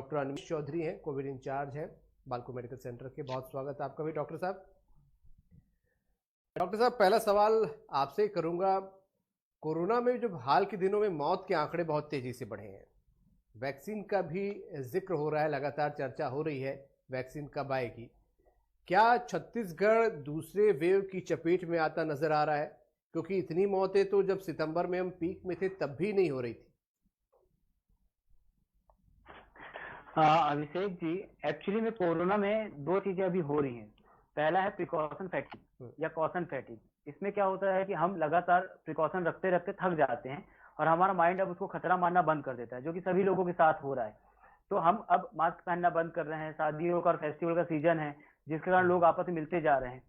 Doctor Animesh Chaudhary हैं, Covid in charge हैं बालको medical centre के। बहुत स्वागत है आपका भी डॉक्टर साहब। डॉक्टर साहब, पहला सवाल आपसे करूंगा, कोरोना में जो हाल के दिनों में मौत के आंकड़े बहुत तेजी से बढ़े हैं, वैक्सीन का भी जिक्र हो रहा है, लगातार चर्चा हो रही है वैक्सीन कब आएगी। क्या छत्तीसगढ़ दूसरे वेव की चपेट में आता नजर आ रहा है? क्योंकि इतनी मौतें तो जब सितंबर में हम पीक में थे तब भी नहीं हो रही थी। अभिषेक जी, एक्चुअली में कोरोना में दो चीजें अभी हो रही हैं। पहला है प्रिकॉशन फैटिग या कॉशन फैटिग। इसमें क्या होता है कि हम लगातार प्रिकॉशन रखते रखते थक जाते हैं और हमारा माइंड अब उसको खतरा मानना बंद कर देता है, जो कि सभी लोगों के साथ हो रहा है। तो हम अब मास्क पहनना बंद कर रहे हैं, शादियों का और फेस्टिवल का सीजन है जिसके कारण लोग आपस में मिलते जा रहे हैं।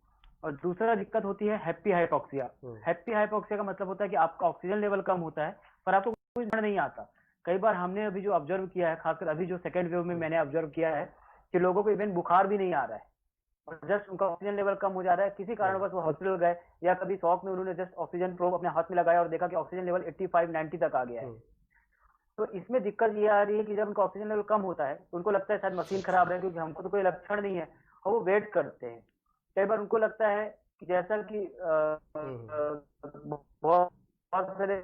और दूसरा दिक्कत होती है हैप्पी हाइपोक्सिया। हैप्पी हाइपोक्सिया का मतलब होता है कि आपका ऑक्सीजन लेवल कम होता है पर आपको कुछ नहीं आता। कई बार हमने अभी जो ऑब्जर्व किया है, खासकर अभी जो सेकेंड वेव में मैंने ऑब्जर्व किया है कि लोगों को इवन बुखार भी नहीं आ रहा है और जस्ट उनका ऑक्सीजन लेवल कम हो जा रहा है। किसी कारणवश वो हॉस्पिटल गए या कभी शॉक में उन्होंने जस्ट ऑक्सीजन प्रोब अपने हाथ में लगाया और देखा कि ऑक्सीजन लेवल 85-90 तक आ गया है। तो इसमें दिक्कत ये आ रही है कि जब उनका ऑक्सीजन लेवल कम होता है तो उनको लगता है शायद मशीन खराब है, क्योंकि हमको तो कोई लक्षण नहीं है, और वो वेट करते हैं। कई बार उनको लगता है कि जैसा कि बहुत सारे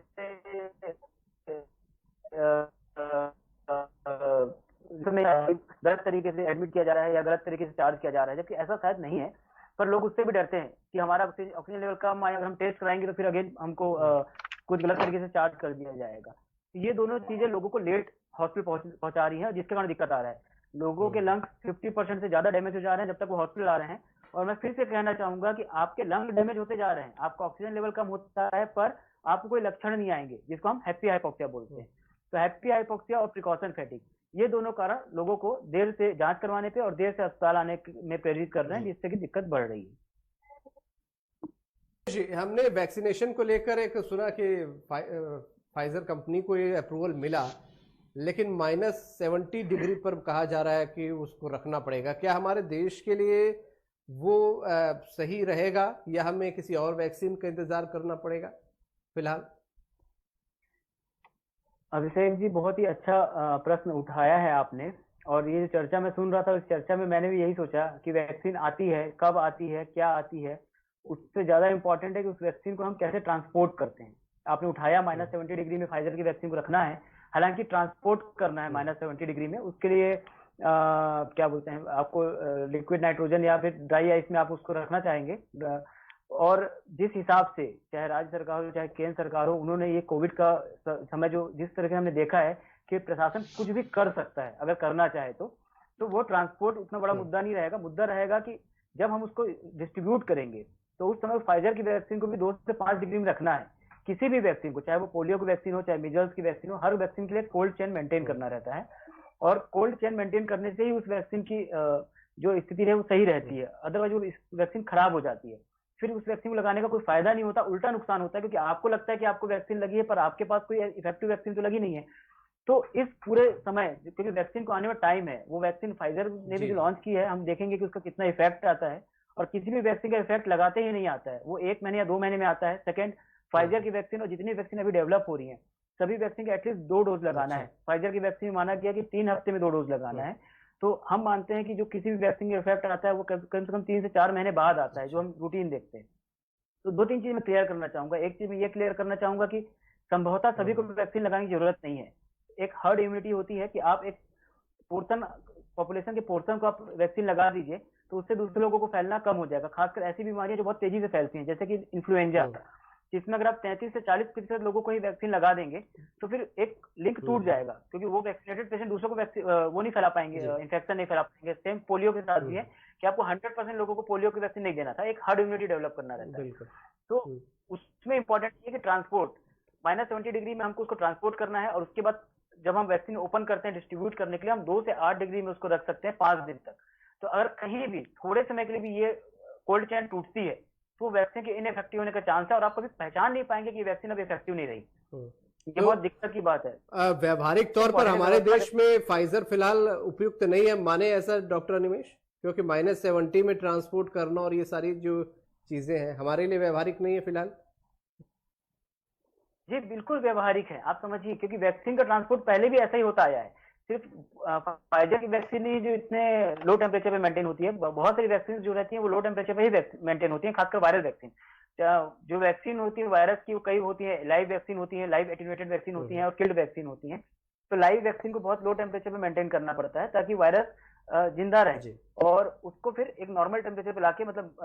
गलत तरीके से एडमिट किया जा रहा है या गलत तरीके से चार्ज किया जा रहा है, जबकि ऐसा शायद नहीं है। पर लोग उससे भी डरते हैं कि हमारा ऑक्सीजन लेवल कम आए, अगर हम टेस्ट कराएंगे तो फिर अगेन हमको कुछ गलत तरीके से चार्ज कर दिया जाएगा। ये दोनों चीजें लोगों को लेट हॉस्पिटल पहुंचा रही है, जिसके कारण दिक्कत आ रहा है। लोगों के लंग्स 50% से ज्यादा डैमेज हो जा रहे हैं जब तक वो हॉस्पिटल आ रहे हैं। और मैं फिर से कहना चाहूंगा कि आपके लंग डैमेज होते जा रहे हैं, आपका ऑक्सीजन लेवल कम होता है पर आपको कोई लक्षण नहीं आएंगे, जिसको हम हैप्पी हाइपोक्सिया बोलते हैं। तो हैप्पी हाइपोक्सिया और प्रिकॉशन फैटिग, ये दोनों कारण लोगों को देर से जांच करवाने पे और देर से अस्पताल आने में प्रेरित कर रहे हैं, जिससे कि दिक्कत बढ़ रही है। हमने वैक्सीनेशन को लेकर एक सुना कि फाइजर कंपनी को ये अप्रूवल मिला, लेकिन -70 डिग्री पर कहा जा रहा है कि उसको रखना पड़ेगा। क्या हमारे देश के लिए वो सही रहेगा या हमें किसी और वैक्सीन का इंतजार करना पड़ेगा फिलहाल? अभिषेक जी, बहुत ही अच्छा प्रश्न उठाया है आपने। और ये चर्चा में सुन रहा था, इस चर्चा में मैंने भी यही सोचा कि वैक्सीन आती है, कब आती है, क्या आती है, उससे ज्यादा इंपॉर्टेंट है कि उस वैक्सीन को हम कैसे ट्रांसपोर्ट करते हैं। आपने उठाया -70 डिग्री में फाइजर की वैक्सीन को रखना है, हालांकि ट्रांसपोर्ट करना है -70 डिग्री में। उसके लिए क्या बोलते हैं, आपको लिक्विड नाइट्रोजन या फिर ड्राई आइस में आप उसको रखना चाहेंगे। और जिस हिसाब से चाहे राज्य सरकार हो चाहे केंद्र सरकार हो, उन्होंने ये कोविड का समय जो जिस तरह से हमने देखा है कि प्रशासन कुछ भी कर सकता है अगर करना चाहे तो वो ट्रांसपोर्ट उतना बड़ा मुद्दा नहीं रहेगा। मुद्दा रहेगा कि जब हम उसको डिस्ट्रीब्यूट करेंगे तो उस समय फाइजर की वैक्सीन को भी 2 से 5 डिग्री में रखना है। किसी भी वैक्सीन को, चाहे वो पोलियो की वैक्सीन हो चाहे मिजल्स की वैक्सीन हो, हर वैक्सीन के लिए कोल्ड चेन मेंटेन करना रहता है। और कोल्ड चेन मेंटेन करने से ही उस वैक्सीन की जो स्थिति है वो सही रहती है, अदरवाइज वो वैक्सीन खराब हो जाती है। फिर उस वैक्सीन को लगाने का कोई फायदा नहीं होता, उल्टा नुकसान होता है, क्योंकि आपको लगता है कि आपको वैक्सीन लगी है पर आपके पास कोई इफेक्टिव वैक्सीन तो लगी नहीं है। तो इस पूरे समय, क्योंकि वैक्सीन को आने में टाइम है, वो वैक्सीन फाइजर ने भी जो लॉन्च की है, हम देखेंगे कि उसका कितना इफेक्ट आता है। और किसी भी वैक्सीन का इफेक्ट लगाते ही नहीं आता है, वो 1 महीने या 2 महीने में आता है। सेकंड, फाइजर की वैक्सीन और जितनी वैक्सीन अभी डेवलप हो रही है, सभी वैक्सीन का एटलीस्ट 2 डोज लगाना है। फाइजर की वैक्सीन माना गया कि 3 हफ्ते में 2 डोज लगाना है। तो हम मानते हैं कि जो किसी भी वैक्सीन का इफेक्ट आता है वो कम से कम 3 से 4 महीने बाद आता है, जो हम रूटीन देखते हैं। तो 2-3 चीज मैं क्लियर करना चाहूंगा। एक चीज मैं ये क्लियर करना चाहूंगा कि संभवतः सभी को वैक्सीन लगाने की जरूरत नहीं है। एक हर्ड इम्यूनिटी होती है कि आप एक पोर्शन, पॉपुलेशन के पोर्शन को आप वैक्सीन लगा दीजिए तो उससे दूसरे लोगों को फैलना कम हो जाएगा। खासकर ऐसी बीमारियां जो बहुत तेजी से फैलती हैं, जैसे कि इन्फ्लुएंजा, जिसमें अगर आप 33 से 40% लोगों को ही वैक्सीन लगा देंगे तो फिर एक लिंक टूट जाएगा, क्योंकि वो वैक्सीनेटेड पेशेंट दूसरों को वो नहीं फैला पाएंगे, इन्फेक्शन नहीं फैला पाएंगे। सेम पोलियो के साथ भी है कि आपको 100% लोगों को पोलियो की वैक्सीन नहीं देना था, एक हर्ड इम्यूनिटी डेवलप करना रहता है। तो उसमें इंपॉर्टेंट है कि ट्रांसपोर्ट, -70 डिग्री में हमको उसको ट्रांसपोर्ट करना है। और उसके बाद जब हम वैक्सीन ओपन करते हैं डिस्ट्रीब्यूट करने के लिए, हम 2 से 8 डिग्री में उसको रख सकते हैं 5 दिन तक। तो अगर कहीं भी थोड़े समय के लिए भी ये कोल्ड चेन टूटती है तो वैक्सीन के इनइफेक्टिव होने का चांस है और आप कभी पहचान नहीं पाएंगे कि वैक्सीन अब इफेक्टिव नहीं रही। ये बहुत दिक्कत की बात है। व्यवहारिक तौर पर हमारे देश में फाइजर फिलहाल उपयुक्त नहीं है, माने ऐसा डॉक्टर अनिमेश? क्योंकि -70 में ट्रांसपोर्ट करना और ये सारी जो चीजें हैं हमारे लिए व्यवहारिक नहीं है फिलहाल। जी बिल्कुल व्यवहारिक है, आप समझिए, क्योंकि वैक्सीन का ट्रांसपोर्ट पहले भी ऐसा ही होता आया है। सिर्फ फाइजर की वैक्सीन ही जो इतने लो टेम्परेचर पे मेंटेन होती है, बहुत सारी वैक्सीन जो रहती हैं वो लो टेम्परेचर पे ही मेंटेन होती हैं, खासकर वायरल वैक्सीन। जो वैक्सीन होती है वायरस की, वो कई होती है, लाइव वैक्सीन होती है, लाइव एटेन्यूएटेड वैक्सीन होती है और किल्ड वैक्सीन होती है। तो लाइव वैक्सीन को बहुत लो टेम्परेचर पे मेंटेन करना पड़ता है ताकि वायरस जिंदा रहे, जी और उसको फिर एक नॉर्मल टेम्परेचर पे लाके, मतलब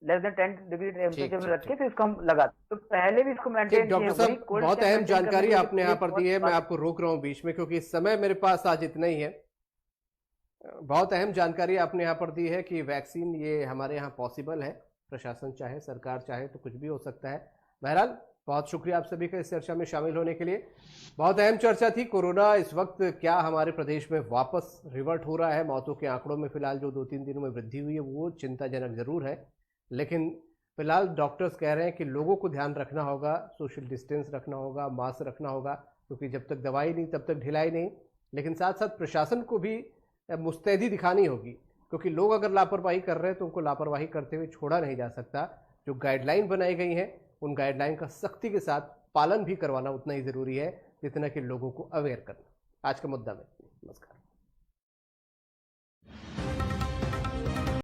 लेस देन 10 डिग्री ठीक टेम्परेचर में ठीक रख के ठीक फिर उसको हम लगाते, तो पहले भी इसको ठीक मेंटेन किए डॉक्टर हैं, वही साहब, कोल्ड बहुत चेन अहम मेंटेन करने जानकारी के लिए आपने यहाँ पर दी है। मैं बहुत। आपको रोक रहा हूँ बीच में क्योंकि समय मेरे पास आज इतना ही है। बहुत अहम जानकारी आपने यहाँ पर दी है कि वैक्सीन ये हमारे यहाँ पॉसिबल है, प्रशासन चाहे, सरकार चाहे तो कुछ भी हो सकता है। बहरहाल बहुत शुक्रिया आप सभी का इस चर्चा में शामिल होने के लिए। बहुत अहम चर्चा थी। कोरोना इस वक्त क्या हमारे प्रदेश में वापस रिवर्ट हो रहा है? मौतों के आंकड़ों में फिलहाल जो 2-3 दिनों में वृद्धि हुई है वो चिंताजनक जरूर है, लेकिन फिलहाल डॉक्टर्स कह रहे हैं कि लोगों को ध्यान रखना होगा, सोशल डिस्टेंस रखना होगा, मास्क रखना होगा, क्योंकि जब तक दवाई नहीं तब तक ढिलाई नहीं। लेकिन साथ साथ प्रशासन को भी मुस्तैदी दिखानी होगी, क्योंकि लोग अगर लापरवाही कर रहे हैं तो उनको लापरवाही करते हुए छोड़ा नहीं जा सकता। जो गाइडलाइन बनाई गई हैं उन गाइडलाइन का सख्ती के साथ पालन भी करवाना उतना ही ज़रूरी है जितना कि लोगों को अवेयर करना। आज का मुद्दा में